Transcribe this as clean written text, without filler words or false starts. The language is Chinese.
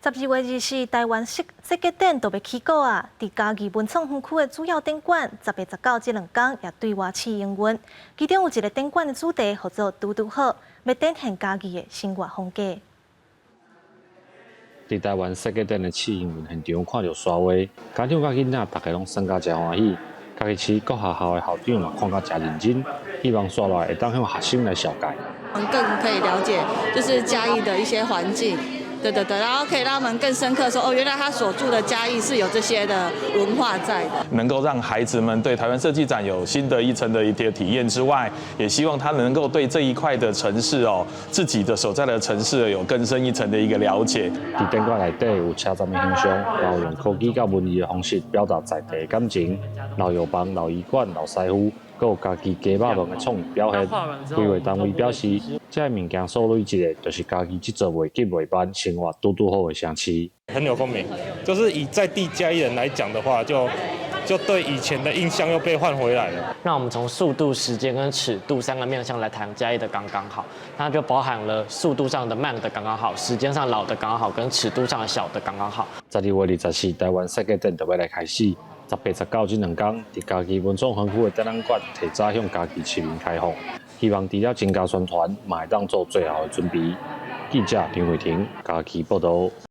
12月24日，台湾世界展就要起稿啊！伫嘉义文创园区的主要展馆，10月19这2天也对外试营运。其中有一个展馆的主题叫做“拄拄好”，要展现嘉义的生活风格。伫台湾世界展的试营运现场，看到沙画，家长甲囡仔大家拢参加真欢喜。嘉义市各学校的校长嘛看甲真认真，希望刷落会当向学生来了解。我们更可以了解，就是嘉义的一些环境，对，然后可以让他们更深刻说，哦，原来他所住的嘉义是有这些的文化在的。能够让孩子们对台湾设计展有新的一层的一些体验之外，也希望他能够对这一块的城市自己的所在的城市有更深一层的一个了解。伫展馆内底有车站的形象，然后用科技甲文艺的方式表达在地的感情，老药房、老医馆、老师傅。阁有家己鸡肉饭的创意表现，规划单位表示，这物件所累一个，就是家己这座袂急袂慢、生活拄拄好的城市。很有共鸣，就是以在地嘉义人来讲的话，就对以前的印象又被换回来了。那我们从速度、时间跟尺度3个面向来谈嘉义的刚刚好，那就包含了速度上的慢的刚刚好，时间上老的刚刚好，跟尺度上的小的刚刚好。12月24日，台湾世界展就要来开始。10月19这2天，伫嘉义文创园区的展览馆提早向嘉义市民开放，希望除了增加宣传，嘛会当做最后的准备。记者林伟霆，嘉义报道。